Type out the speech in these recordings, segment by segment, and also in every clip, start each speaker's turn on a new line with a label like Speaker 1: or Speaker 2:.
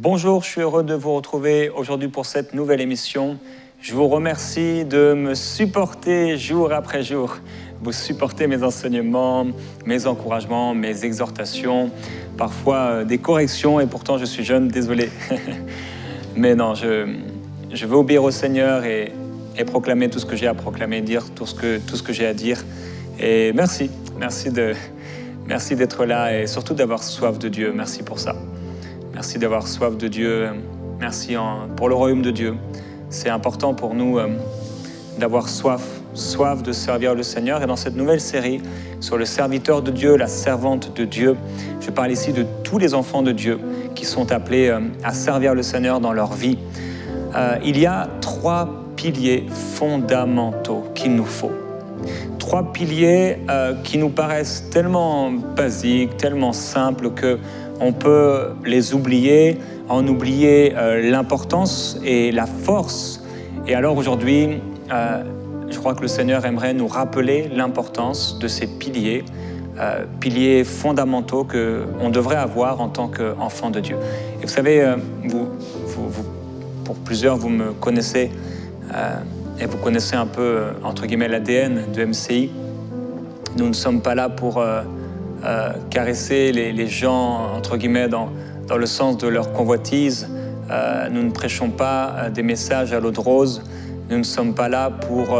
Speaker 1: Bonjour, je suis heureux de vous retrouver aujourd'hui pour cette nouvelle émission. Je vous remercie de me supporter jour après jour. Vous supportez mes enseignements, mes encouragements, mes exhortations, parfois des corrections, et pourtant je suis jeune, désolé. Mais non, je veux obéir au Seigneur et proclamer tout ce que j'ai à proclamer, dire tout ce que j'ai à dire. Et merci d'être là et surtout d'avoir soif de Dieu. Merci pour ça. Merci d'avoir soif de Dieu. Merci pour le royaume de Dieu. C'est important pour nous d'avoir soif de servir le Seigneur. Et dans cette nouvelle série sur le serviteur de Dieu, la servante de Dieu, je parle ici de tous les enfants de Dieu qui sont appelés à servir le Seigneur dans leur vie. Il y a 3 piliers fondamentaux qu'il nous faut. 3 piliers qui nous paraissent tellement basiques, tellement simples qu'on peut les oublier, en oublier l'importance et la force. Et alors aujourd'hui, je crois que le Seigneur aimerait nous rappeler l'importance de ces piliers, piliers fondamentaux qu'on devrait avoir en tant qu'enfant de Dieu. Et vous savez, pour plusieurs, vous me connaissez, et vous connaissez un peu, entre guillemets, l'ADN de MCI. Nous ne sommes pas là pour caresser les gens, entre guillemets, dans le sens de leur convoitise. Nous ne prêchons pas des messages à l'eau de rose. Nous ne sommes pas là pour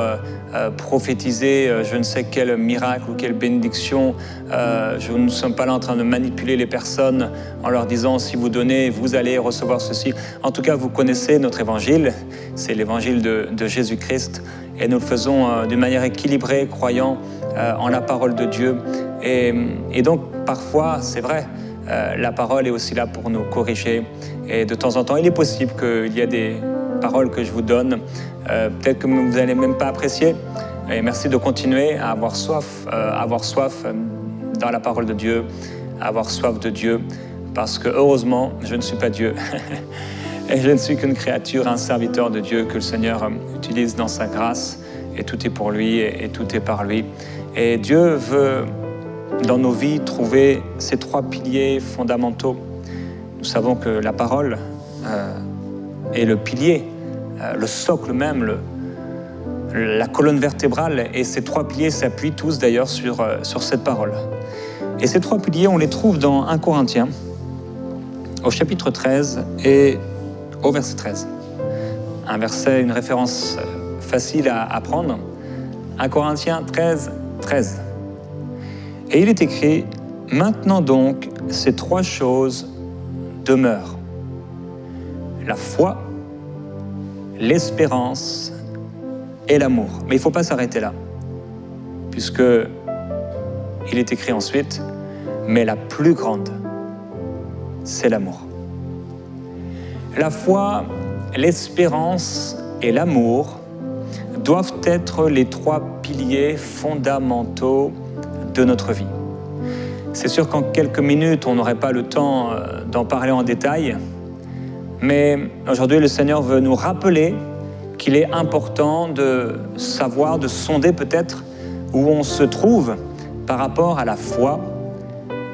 Speaker 1: prophétiser je ne sais quel miracle ou quelle bénédiction. Nous ne sommes pas là en train de manipuler les personnes en leur disant si vous donnez, vous allez recevoir ceci. En tout cas, vous connaissez notre évangile, c'est l'évangile de Jésus-Christ, et nous le faisons d'une manière équilibrée, croyant en la parole de Dieu. Et donc, parfois, c'est vrai, la parole est aussi là pour nous corriger. Et de temps en temps, il est possible qu'il y ait des paroles que je vous donne, peut-être que vous n'allez même pas apprécier. Et merci de continuer à avoir soif dans la parole de Dieu, à avoir soif de Dieu, parce que heureusement, je ne suis pas Dieu. Et je ne suis qu'une créature, un serviteur de Dieu que le Seigneur utilise dans sa grâce. Et tout est pour lui et tout est par lui. Et Dieu veut, dans nos vies, trouver ces 3 piliers fondamentaux. Nous savons que la parole est le pilier, le socle même, la colonne vertébrale, et ces 3 piliers s'appuient tous d'ailleurs sur cette parole. Et ces 3 piliers, on les trouve dans 1 Corinthiens, au chapitre 13 et au verset 13. Un verset, une référence facile à apprendre. 1 Corinthiens 13, 13. Et il est écrit, « Maintenant donc, ces 3 choses demeurent. La foi, l'espérance et l'amour. » Mais il ne faut pas s'arrêter là, puisque il est écrit ensuite, « Mais la plus grande, c'est l'amour. » La foi, l'espérance et l'amour doivent être les 3 piliers fondamentaux de notre vie. C'est sûr qu'en quelques minutes, on n'aurait pas le temps d'en parler en détail, mais aujourd'hui, le Seigneur veut nous rappeler qu'il est important de savoir, de sonder peut-être où on se trouve par rapport à la foi,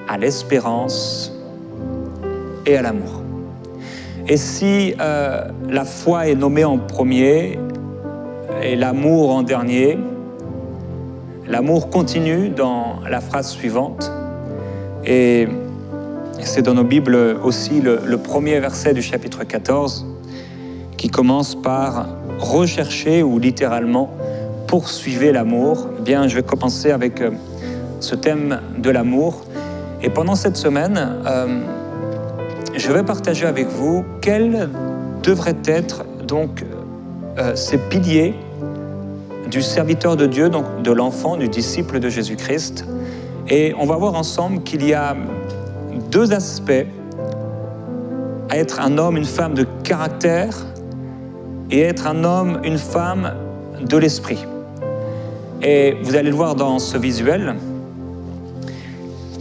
Speaker 1: à l'espérance et à l'amour. Et si la foi est nommée en premier et l'amour en dernier, l'amour continue dans la phrase suivante, et c'est dans nos Bibles aussi le premier verset du chapitre 14 qui commence par « rechercher » ou littéralement « poursuivez l'amour ». Eh bien, je vais commencer avec ce thème de l'amour. Et pendant cette semaine, je vais partager avec vous quels devraient être donc ces piliers du serviteur de Dieu, donc de l'enfant, du disciple de Jésus-Christ. Et on va voir ensemble qu'il y a 2 aspects à être un homme, une femme de caractère et être un homme, une femme de l'esprit. Et vous allez le voir dans ce visuel.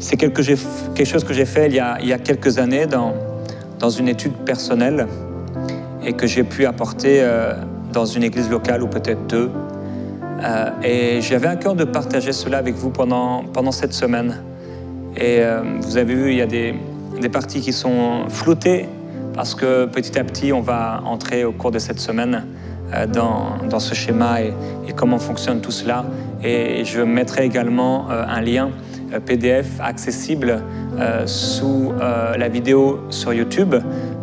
Speaker 1: C'est quelque chose que j'ai fait il y a quelques années dans une étude personnelle et que j'ai pu apporter dans une église locale ou peut-être 2. Et j'avais à cœur de partager cela avec vous pendant cette semaine. Et vous avez vu, il y a des parties qui sont floutées parce que petit à petit, on va entrer au cours de cette semaine dans ce schéma et comment fonctionne tout cela. Et je mettrai également un lien PDF accessible sous la vidéo sur YouTube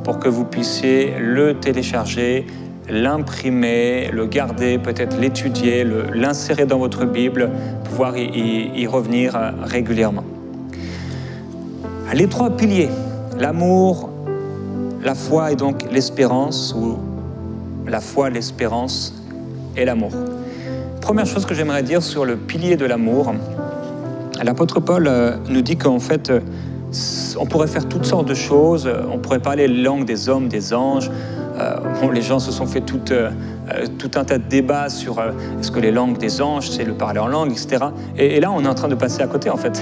Speaker 1: pour que vous puissiez le télécharger, l'imprimer, le garder, peut-être l'étudier, l'insérer dans votre Bible, pouvoir y revenir régulièrement. Les trois piliers, l'amour, la foi et donc l'espérance, ou la foi, l'espérance et l'amour. Première chose que j'aimerais dire sur le pilier de l'amour, l'apôtre Paul nous dit qu'en fait, on pourrait faire toutes sortes de choses, on pourrait parler la langue des hommes, des anges. Les gens se sont fait tout un tas de débats sur est-ce que les langues des anges, c'est le parler en langue, etc. Et là, on est en train de passer à côté, en fait.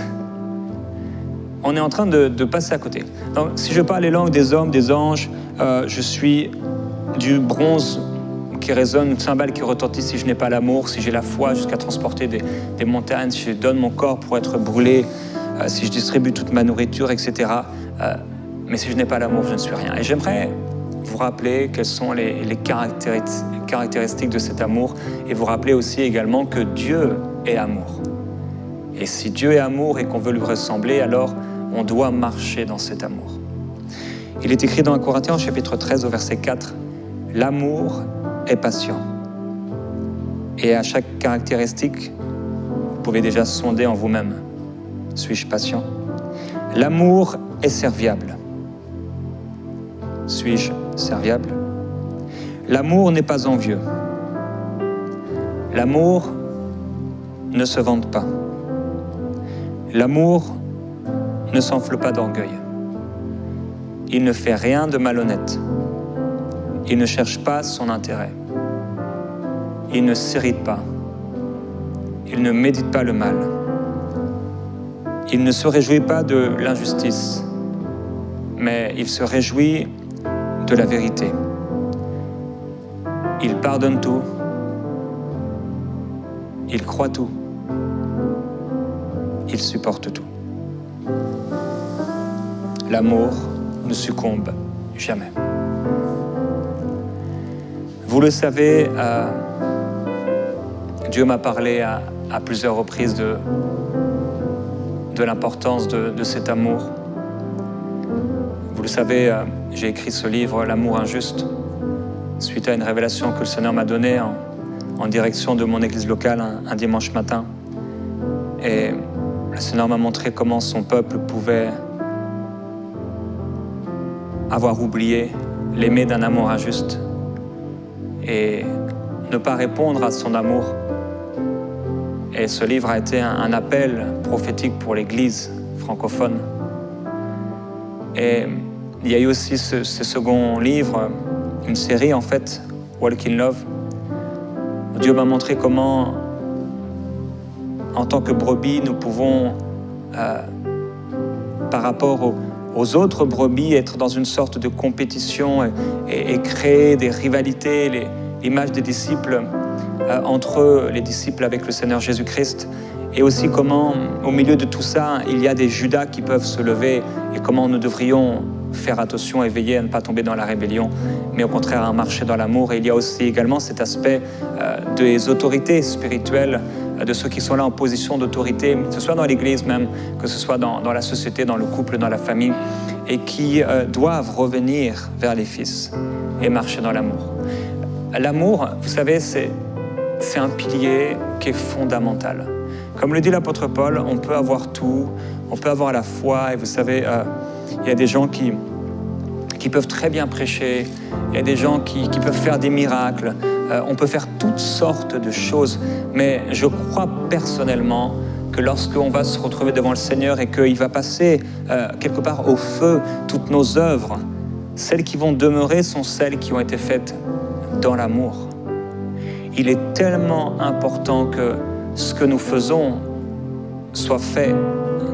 Speaker 1: On est en train de passer à côté. Donc, si je parle les langues des hommes, des anges, je suis du bronze qui résonne, une cymbale qui retentit si je n'ai pas l'amour, si j'ai la foi jusqu'à transporter des montagnes, si je donne mon corps pour être brûlé, si je distribue toute ma nourriture, etc. Mais si je n'ai pas l'amour, je ne suis rien. Et j'aimerais vous rappeler quelles sont les caractéristiques de cet amour et vous rappeler aussi également que Dieu est amour. Et si Dieu est amour et qu'on veut lui ressembler, alors on doit marcher dans cet amour. Il est écrit dans 1 Corinthiens, chapitre 13, au verset 4, « L'amour est patient. » Et à chaque caractéristique, vous pouvez déjà sonder en vous-même. Suis-je patient? L'amour est serviable. Suis-je serviable? L'amour n'est pas envieux. L'amour ne se vante pas. L'amour ne s'enfle pas d'orgueil. Il ne fait rien de malhonnête. Il ne cherche pas son intérêt. Il ne s'irrite pas. Il ne médite pas le mal. Il ne se réjouit pas de l'injustice, mais il se réjouit de la vérité. Il pardonne tout. Il croit tout. Il supporte tout. L'amour ne succombe jamais. Vous le savez, Dieu m'a parlé à plusieurs reprises de l'importance de cet amour. Vous le savez, j'ai écrit ce livre, L'amour injuste, suite à une révélation que le Seigneur m'a donnée en direction de mon église locale un dimanche matin. Et le Seigneur m'a montré comment son peuple pouvait avoir oublié l'aimer d'un amour injuste et ne pas répondre à son amour. Et ce livre a été un appel prophétique pour l'Église francophone. Et il y a eu aussi ce second livre, une série en fait, Walk in Love. Dieu m'a montré comment, en tant que brebis, nous pouvons, par rapport aux autres brebis, être dans une sorte de compétition et créer des rivalités, l'image des disciples entre eux, les disciples avec le Seigneur Jésus-Christ, et aussi comment, au milieu de tout ça, il y a des Judas qui peuvent se lever et comment nous devrions faire attention et veiller à ne pas tomber dans la rébellion, mais au contraire à marcher dans l'amour. Et il y a aussi également cet aspect des autorités spirituelles, de ceux qui sont là en position d'autorité, que ce soit dans l'Église même, que ce soit dans la société, dans le couple, dans la famille, et qui doivent revenir vers les fils et marcher dans l'amour. L'amour, vous savez, c'est un pilier qui est fondamental. Comme le dit l'apôtre Paul, on peut avoir tout, on peut avoir la foi, et vous savez, il y a des gens qui peuvent très bien prêcher, il y a des gens qui peuvent faire des miracles, on peut faire toutes sortes de choses, mais je crois personnellement que lorsqu'on va se retrouver devant le Seigneur et qu'il va passer quelque part au feu toutes nos œuvres, celles qui vont demeurer sont celles qui ont été faites dans l'amour. Il est tellement important que ce que nous faisons soit fait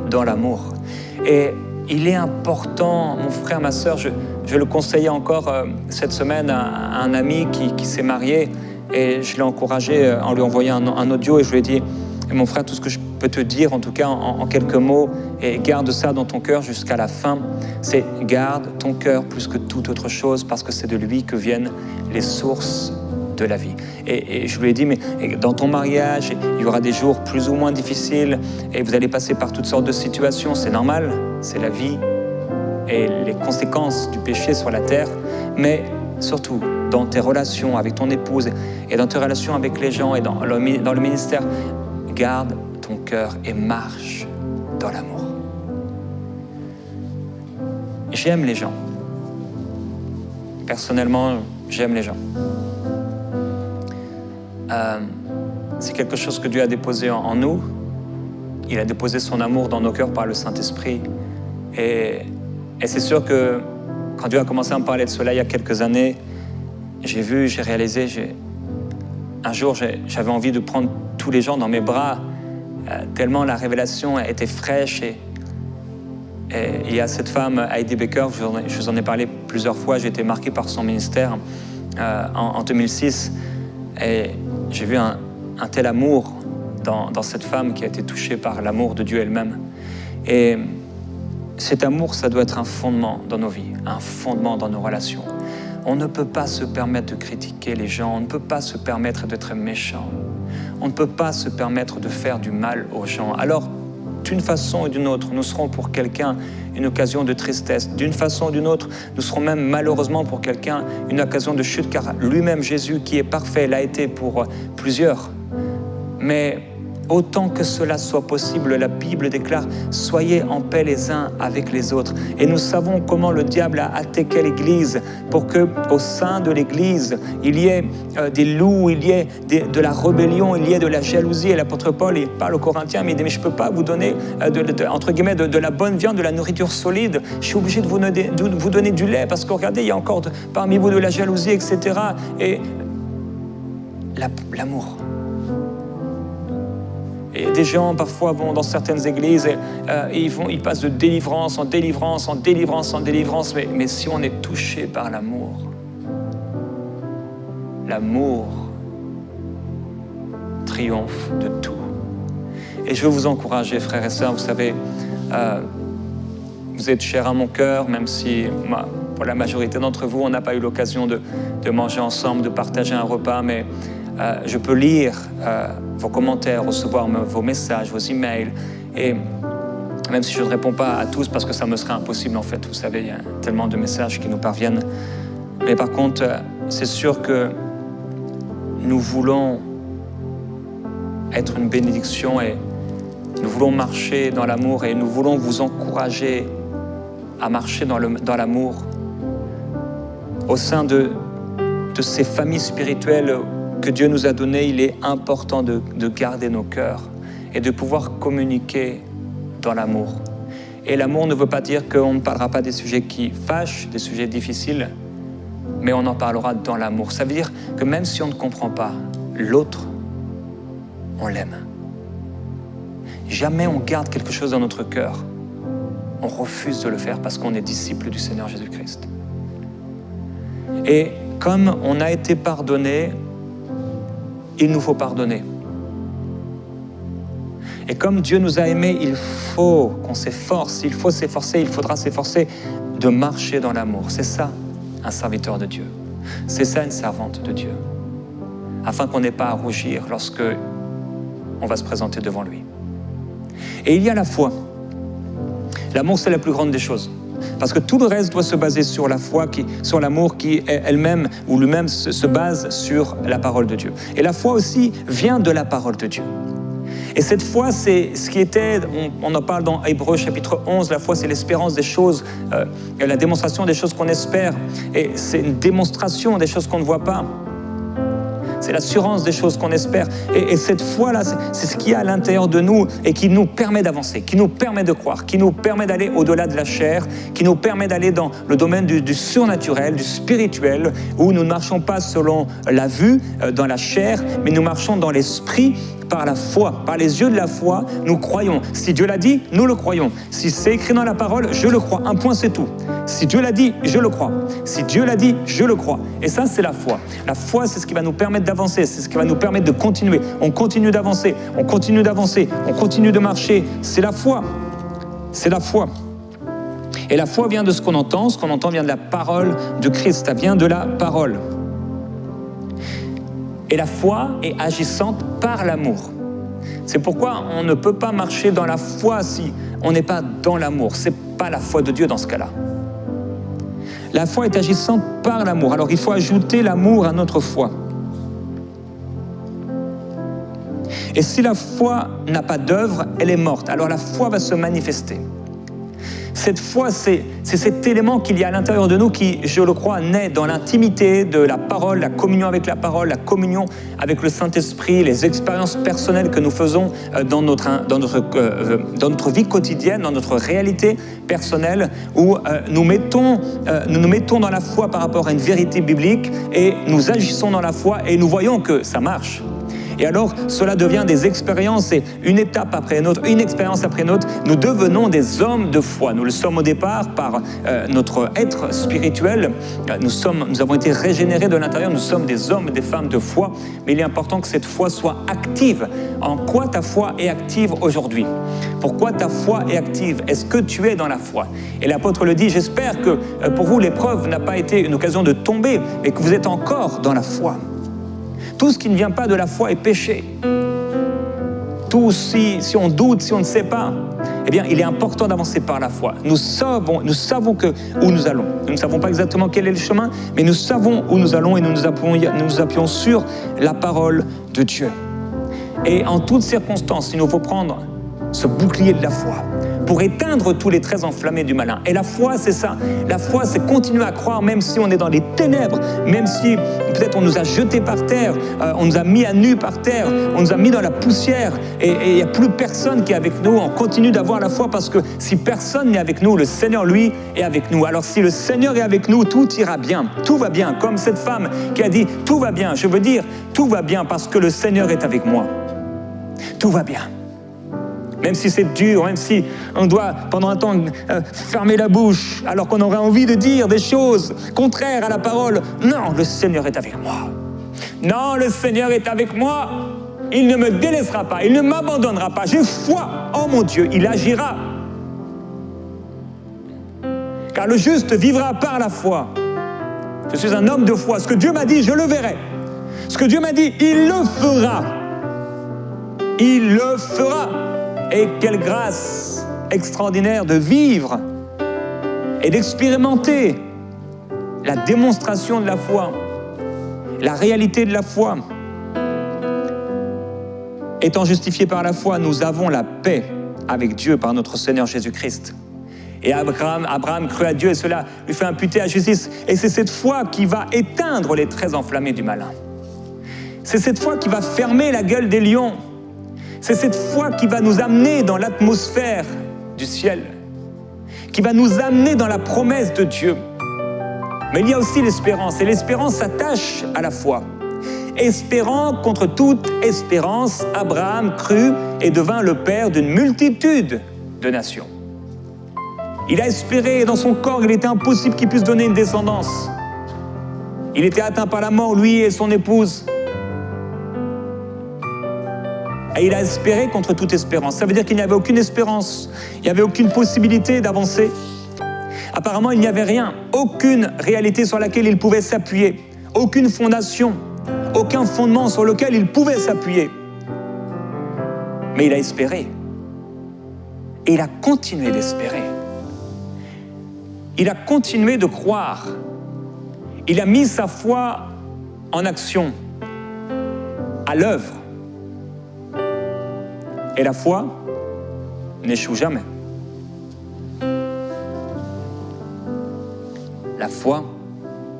Speaker 1: dans l'amour. Et il est important, mon frère, ma sœur, je le conseillais encore cette semaine à un ami qui s'est marié, et je l'ai encouragé en lui envoyant un audio, et je lui ai dit Et mon frère, tout ce que je peux te dire, en tout cas en quelques mots, et garde ça dans ton cœur jusqu'à la fin, c'est garde ton cœur plus que toute autre chose, parce que c'est de lui que viennent les sources de la vie. Et je lui ai dit, mais dans ton mariage, il y aura des jours plus ou moins difficiles, et vous allez passer par toutes sortes de situations, c'est normal, c'est la vie, et les conséquences du péché sur la terre, mais surtout dans tes relations avec ton épouse et dans tes relations avec les gens et dans le ministère, garde ton cœur et marche dans l'amour. J'aime les gens. Personnellement, j'aime les gens. C'est quelque chose que Dieu a déposé en nous. Il a déposé son amour dans nos cœurs par le Saint-Esprit. Et c'est sûr que quand Dieu a commencé à me parler de cela il y a quelques années, j'ai réalisé, un jour j'avais envie de prendre tous les gens dans mes bras, tellement la révélation était fraîche. Et il y a cette femme, Heidi Baker, je vous en ai parlé plusieurs fois, j'ai été marqué par son ministère en 2006. Et j'ai vu un tel amour dans cette femme qui a été touchée par l'amour de Dieu elle-même. Et cet amour, ça doit être un fondement dans nos vies, un fondement dans nos relations. On ne peut pas se permettre de critiquer les gens, on ne peut pas se permettre d'être méchant, on ne peut pas se permettre de faire du mal aux gens. Alors, d'une façon ou d'une autre, nous serons pour quelqu'un une occasion de tristesse. D'une façon ou d'une autre, nous serons même malheureusement pour quelqu'un une occasion de chute, car lui-même, Jésus, qui est parfait, l'a été pour plusieurs. Mais autant que cela soit possible, la Bible déclare « Soyez en paix les uns avec les autres ». Et nous savons comment le diable a attaqué l'Église pour qu'au sein de l'Église, il y ait des loups, il y ait de la rébellion, il y ait de la jalousie. Et l'apôtre Paul, il parle aux Corinthiens, mais il dit « Mais je ne peux pas vous donner, entre guillemets, de la bonne viande, de la nourriture solide. Je suis obligé de vous donner du lait parce que regardez, il y a encore parmi vous de la jalousie, etc. » Et l'amour. Et des gens, parfois, vont dans certaines églises et ils passent de délivrance en délivrance, en délivrance, en délivrance. Mais si on est touché par l'amour, l'amour triomphe de tout. Et je veux vous encourager, frères et sœurs, vous savez, vous êtes chers à mon cœur, même si, pour la majorité d'entre vous, on n'a pas eu l'occasion de manger ensemble, de partager un repas, mais je peux lire vos commentaires, recevoir vos messages, vos emails, et même si je ne réponds pas à tous parce que ça me serait impossible en fait, vous savez, il y a tellement de messages qui nous parviennent. Mais par contre, c'est sûr que nous voulons être une bénédiction et nous voulons marcher dans l'amour et nous voulons vous encourager à marcher dans l'amour au sein de ces familles spirituelles que Dieu nous a données. Il est important de garder nos cœurs et de pouvoir communiquer dans l'amour. Et l'amour ne veut pas dire qu'on ne parlera pas des sujets qui fâchent, des sujets difficiles, mais on en parlera dans l'amour. Ça veut dire que même si on ne comprend pas l'autre, on l'aime. Jamais on garde quelque chose dans notre cœur. On refuse de le faire parce qu'on est disciple du Seigneur Jésus-Christ. Et comme on a été pardonné, il nous faut pardonner. Et comme Dieu nous a aimés, il faut qu'on s'efforce, il faut s'efforcer, il faudra s'efforcer de marcher dans l'amour. C'est ça, un serviteur de Dieu. C'est ça, une servante de Dieu. Afin qu'on n'ait pas à rougir lorsque on va se présenter devant lui. Et il y a la foi. L'amour, c'est la plus grande des choses. Parce que tout le reste doit se baser sur la foi, sur l'amour qui elle-même ou lui-même se base sur la parole de Dieu. Et la foi aussi vient de la parole de Dieu. Et cette foi, c'est ce qui était, on en parle dans Hébreux chapitre 11, la foi c'est l'espérance des choses, la démonstration des choses qu'on espère. Et c'est une démonstration des choses qu'on ne voit pas. C'est l'assurance des choses qu'on espère. Et cette foi-là, c'est ce qu'il y a à l'intérieur de nous et qui nous permet d'avancer, qui nous permet de croire, qui nous permet d'aller au-delà de la chair, qui nous permet d'aller dans le domaine du surnaturel, du spirituel, où nous ne marchons pas selon la vue, dans la chair, mais nous marchons dans l'esprit, par la foi, par les yeux de la foi, nous croyons. Si Dieu l'a dit, nous le croyons. Si c'est écrit dans la parole, je le crois. Un point, c'est tout. Si Dieu l'a dit, je le crois. Si Dieu l'a dit, je le crois. Et ça, c'est la foi. La foi, c'est ce qui va nous permettre d'avancer, c'est ce qui va nous permettre de continuer. On continue d'avancer, on continue d'avancer, on continue de marcher. C'est la foi. C'est la foi. Et la foi vient de ce qu'on entend vient de la parole de Christ, ça vient de la parole. Et la foi est agissante par l'amour. C'est pourquoi on ne peut pas marcher dans la foi si on n'est pas dans l'amour. Ce n'est pas la foi de Dieu dans ce cas-là. La foi est agissante par l'amour. Alors il faut ajouter l'amour à notre foi. Et si la foi n'a pas d'œuvre, elle est morte. Alors la foi va se manifester. Cette foi, c'est cet élément qu'il y a à l'intérieur de nous qui, je le crois, naît dans l'intimité de la parole, la communion avec la parole, la communion avec le Saint-Esprit, les expériences personnelles que nous faisons dans notre vie quotidienne, dans notre réalité personnelle, où nous nous mettons dans la foi par rapport à une vérité biblique et nous agissons dans la foi et nous voyons que ça marche. Et alors, cela devient des expériences et une étape après une autre, une expérience après une autre, nous devenons des hommes de foi. Nous le sommes au départ par notre être spirituel. Nous avons été régénérés de l'intérieur, nous sommes des hommes et des femmes de foi. Mais il est important que cette foi soit active. En quoi ta foi est active aujourd'hui? Pourquoi ta foi est active? Est-ce que tu es dans la foi? Et l'apôtre le dit, j'espère que pour vous l'épreuve n'a pas été une occasion de tomber, mais que vous êtes encore dans la foi. Tout ce qui ne vient pas de la foi est péché. Tout, si on doute, si on ne sait pas, eh bien, il est important d'avancer par la foi. Nous savons où nous allons. Nous ne savons pas exactement quel est le chemin, mais nous savons où nous allons et nous nous appuyons sur la parole de Dieu. Et en toutes circonstances, il nous faut prendre ce bouclier de la foi pour éteindre tous les traits enflammés du malin. Et la foi, c'est ça. La foi, c'est continuer à croire même si on est dans les ténèbres, même si peut-être on nous a jetés par terre, on nous a mis à nu par terre, on nous a mis dans la poussière et il n'y a plus personne qui est avec nous. On continue d'avoir la foi parce que si personne n'est avec nous, le Seigneur, lui, est avec nous. Alors si le Seigneur est avec nous, tout ira bien, tout va bien. Comme cette femme qui a dit, tout va bien. Je veux dire, tout va bien parce que le Seigneur est avec moi. Tout va bien. Même si c'est dur, même si on doit pendant un temps fermer la bouche, alors qu'on aurait envie de dire des choses contraires à la parole. Non, le Seigneur est avec moi. Non, le Seigneur est avec moi. Il ne me délaissera pas, il ne m'abandonnera pas. J'ai foi en mon Dieu, il agira. Car le juste vivra par la foi. Je suis un homme de foi. Ce que Dieu m'a dit, je le verrai. Ce que Dieu m'a dit, il le fera. Il le fera. Et quelle grâce extraordinaire de vivre et d'expérimenter la démonstration de la foi, la réalité de la foi. Étant justifiés par la foi, nous avons la paix avec Dieu par notre Seigneur Jésus-Christ. Et Abraham crut à Dieu et cela lui fait imputer à justice. Et c'est cette foi qui va éteindre les traits enflammés du malin. C'est cette foi qui va fermer la gueule des lions. C'est cette foi qui va nous amener dans l'atmosphère du ciel, qui va nous amener dans la promesse de Dieu. Mais il y a aussi l'espérance, et l'espérance s'attache à la foi. Espérant contre toute espérance, Abraham crut et devint le père d'une multitude de nations. Il a espéré, et dans son corps, il était impossible qu'il puisse donner une descendance. Il était atteint par la mort, lui et son épouse. Et il a espéré contre toute espérance. Ça veut dire qu'il n'y avait aucune espérance, il n'y avait aucune possibilité d'avancer. Apparemment, il n'y avait rien, aucune réalité sur laquelle il pouvait s'appuyer, aucune fondation, aucun fondement sur lequel il pouvait s'appuyer. Mais il a espéré. Et il a continué d'espérer. Il a continué de croire. Il a mis sa foi en action, à l'œuvre. Et la foi n'échoue jamais. La foi,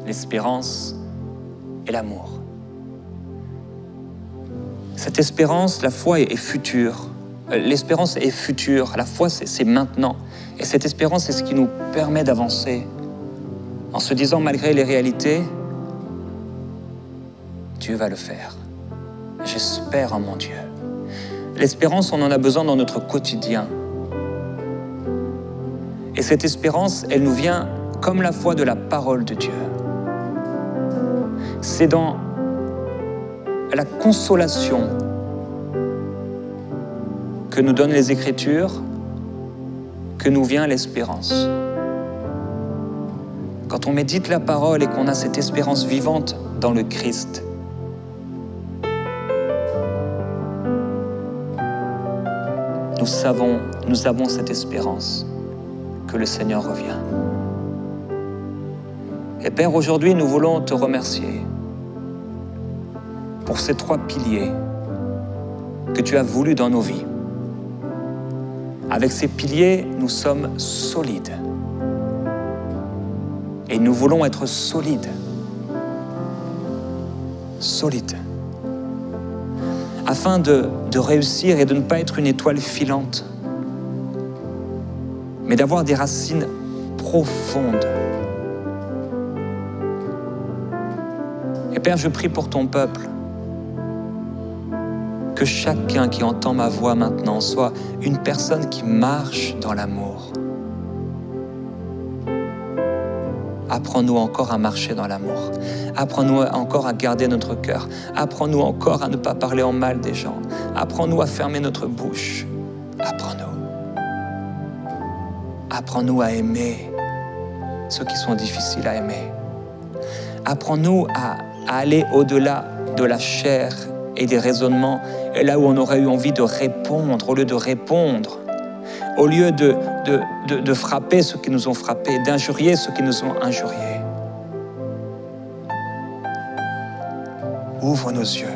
Speaker 1: l'espérance et l'amour. Cette espérance, la foi est future. L'espérance est future, la foi c'est maintenant. Et cette espérance, c'est ce qui nous permet d'avancer. En se disant, malgré les réalités, Dieu va le faire. J'espère en mon Dieu. L'espérance, on en a besoin dans notre quotidien. Et cette espérance, elle nous vient comme la foi de la parole de Dieu. C'est dans la consolation que nous donnent les Écritures que nous vient l'espérance. Quand on médite la parole et qu'on a cette espérance vivante dans le Christ, nous avons cette espérance que le Seigneur revient. Et Père, aujourd'hui, nous voulons te remercier pour ces 3 piliers que tu as voulu dans nos vies. Avec ces piliers, nous sommes solides. Et nous voulons être solides. Solides. Afin de réussir et de ne pas être une étoile filante, mais d'avoir des racines profondes. Et Père, je prie pour ton peuple, que chacun qui entend ma voix maintenant soit une personne qui marche dans l'amour. Apprends-nous encore à marcher dans l'amour. Apprends-nous encore à garder notre cœur. Apprends-nous encore à ne pas parler en mal des gens. Apprends-nous à fermer notre bouche. Apprends-nous. Apprends-nous à aimer ceux qui sont difficiles à aimer. Apprends-nous à aller au-delà de la chair et des raisonnements, et là où on aurait eu envie de répondre, au lieu de répondre, au lieu de frapper ceux qui nous ont frappés, d'injurier ceux qui nous ont injuriés. Ouvre nos yeux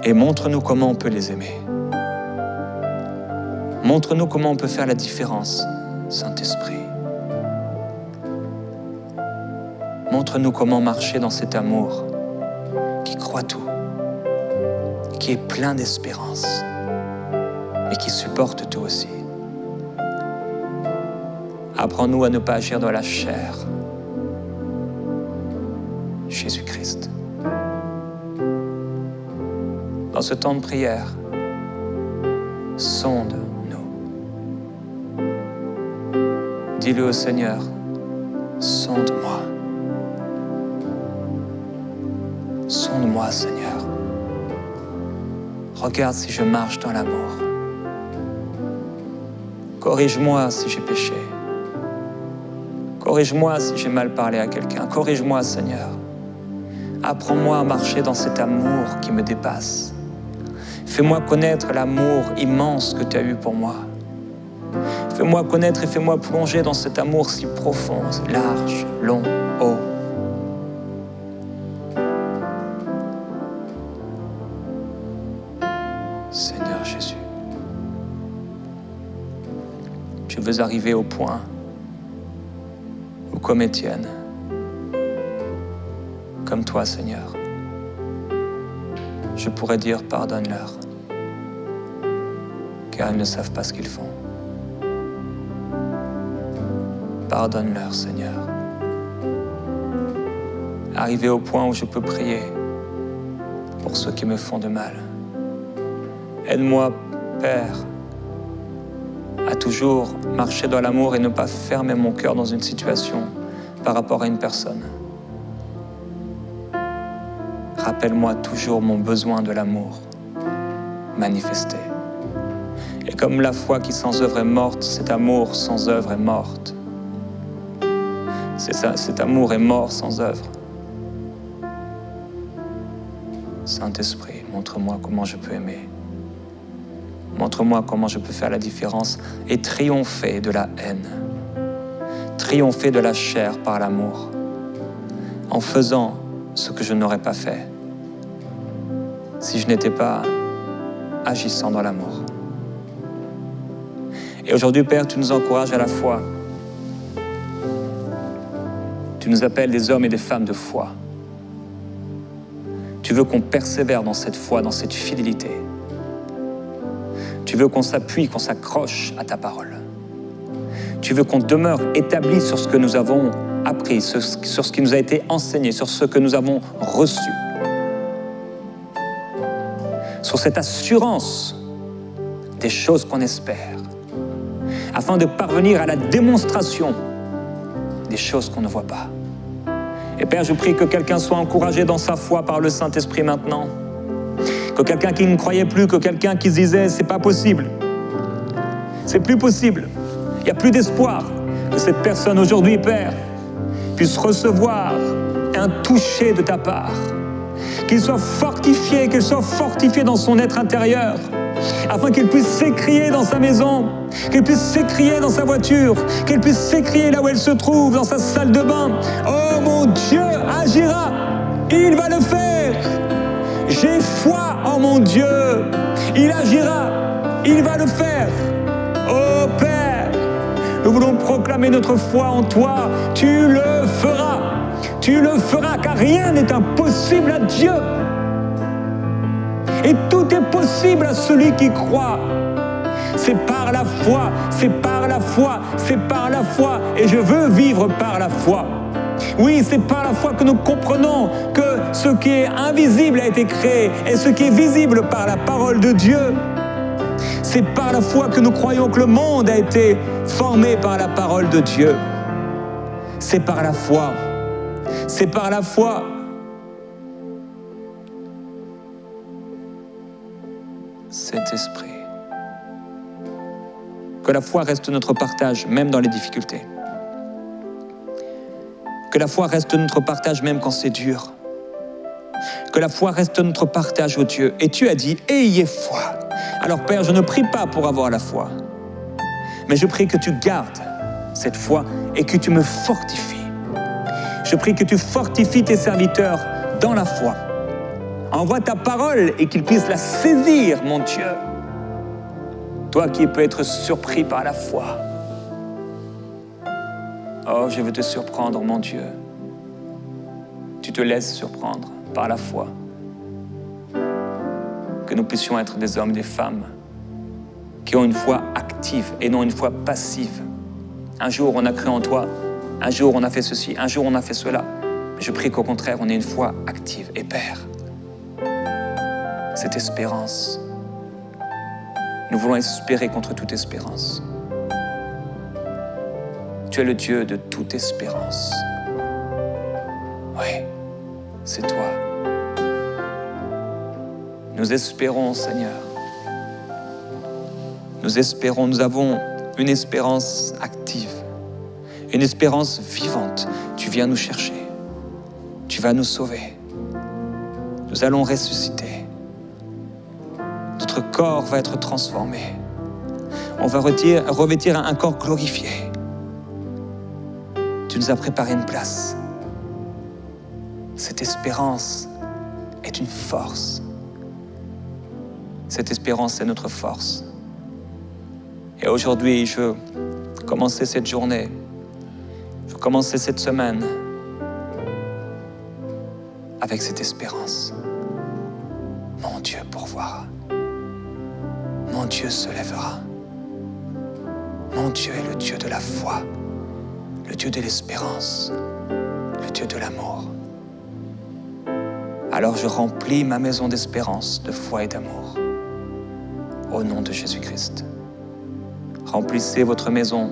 Speaker 1: et montre-nous comment on peut les aimer. Montre-nous comment on peut faire la différence, Saint-Esprit. Montre-nous comment marcher dans cet amour qui croit tout, qui est plein d'espérance et qui supporte tout aussi. Apprends-nous à ne pas agir dans la chair. Jésus-Christ. Dans ce temps de prière, sonde-nous. Dis-le au Seigneur, sonde-moi. Sonde-moi, Seigneur. Regarde si je marche dans l'amour. Corrige-moi si j'ai péché. Corrige-moi si j'ai mal parlé à quelqu'un. Corrige-moi, Seigneur. Apprends-moi à marcher dans cet amour qui me dépasse. Fais-moi connaître l'amour immense que tu as eu pour moi. Fais-moi connaître et fais-moi plonger dans cet amour si profond, large, long, haut. Seigneur Jésus, je veux arriver au point où, comme Étienne, comme toi, Seigneur, je pourrais dire pardonne-leur, car ils ne savent pas ce qu'ils font. Pardonne-leur, Seigneur. Arriver au point où je peux prier pour ceux qui me font de mal. Aide-moi, Père, à toujours marcher dans l'amour et ne pas fermer mon cœur dans une situation par rapport à une personne. Rappelle-moi toujours mon besoin de l'amour manifesté. Et comme la foi qui sans œuvre est morte, cet amour sans œuvre est morte. Cet amour est mort sans œuvre. Saint-Esprit, montre-moi comment je peux aimer. Montre-moi comment je peux faire la différence et triompher de la haine. Triompher de la chair par l'amour. En faisant ce que je n'aurais pas fait si je n'étais pas agissant dans l'amour. Et aujourd'hui, Père, tu nous encourages à la foi. Tu nous appelles des hommes et des femmes de foi. Tu veux qu'on persévère dans cette foi, dans cette fidélité. Tu veux qu'on s'appuie, qu'on s'accroche à ta parole. Tu veux qu'on demeure établi sur ce que nous avons appris, sur ce qui nous a été enseigné, sur ce que nous avons reçu. Sur cette assurance des choses qu'on espère. afin de parvenir à la démonstration des choses qu'on ne voit pas. Et Père, je prie que quelqu'un soit encouragé dans sa foi par le Saint-Esprit maintenant. Que quelqu'un qui ne croyait plus, que quelqu'un qui se disait « c'est pas possible, c'est plus possible, il n'y a plus d'espoir », que cette personne aujourd'hui, Père, puisse recevoir un toucher de ta part. Qu'il soit fortifié dans son être intérieur, afin qu'il puisse s'écrier dans sa maison, qu'il puisse s'écrier dans sa voiture, qu'il puisse s'écrier là où elle se trouve, dans sa salle de bain. Oh, mon Dieu agira, il va le faire. J'ai foi en mon Dieu, il agira, il va le faire. Oh Père, nous voulons proclamer notre foi en toi, tu le feras. Tu le feras, car rien n'est impossible à Dieu. Et tout est possible à celui qui croit. C'est par la foi, c'est par la foi, c'est par la foi. Et je veux vivre par la foi. Oui, c'est par la foi que nous comprenons que ce qui est invisible a été créé et ce qui est visible par la parole de Dieu. C'est par la foi que nous croyons que le monde a été formé par la parole de Dieu. C'est par la foi. C'est par la foi. Saint-Esprit. Que la foi reste notre partage, même dans les difficultés. Que la foi reste notre partage, même quand c'est dur. Que la foi reste notre partage, ô Dieu. Et tu as dit, ayez foi. Alors Père, je ne prie pas pour avoir la foi, mais je prie que tu gardes cette foi et que tu me fortifies. Je prie que tu fortifies tes serviteurs dans la foi. Envoie ta parole et qu'ils puissent la saisir, mon Dieu. Toi qui peux être surpris par la foi. Oh, je veux te surprendre, mon Dieu. Tu te laisses surprendre par la foi. Que nous puissions être des hommes, des femmes qui ont une foi active et non une foi passive. Un jour, on a cru en toi. Un jour, on a fait ceci. Un jour, on a fait cela. Mais je prie qu'au contraire, on ait une foi active. Et Père, cette espérance, nous voulons espérer contre toute espérance. Tu es le Dieu de toute espérance. Oui, c'est toi. Nous espérons, Seigneur. Nous espérons, nous avons une espérance active, une espérance vivante. Tu viens nous chercher. Tu vas nous sauver. Nous allons ressusciter. Notre corps va être transformé. On va revêtir un corps glorifié. Tu nous as préparé une place. Cette espérance est une force. Cette espérance est notre force. Et aujourd'hui, je veux commencer cette journée, je veux commencer cette semaine avec cette espérance. Mon Dieu pourvoira. Mon Dieu se lèvera. Mon Dieu est le Dieu de la foi, le Dieu de l'espérance, le Dieu de l'amour. Alors je remplis ma maison d'espérance, de foi et d'amour. Au nom de Jésus-Christ. Remplissez votre maison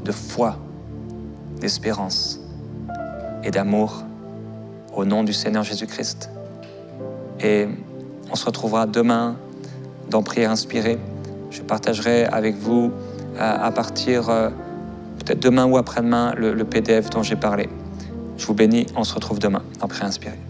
Speaker 1: de foi, d'espérance et d'amour au nom du Seigneur Jésus-Christ. Et on se retrouvera demain dans Prière Inspirée. Je partagerai avec vous à partir peut-être demain ou après-demain le PDF dont j'ai parlé. Je vous bénis, on se retrouve demain dans Prière Inspirée.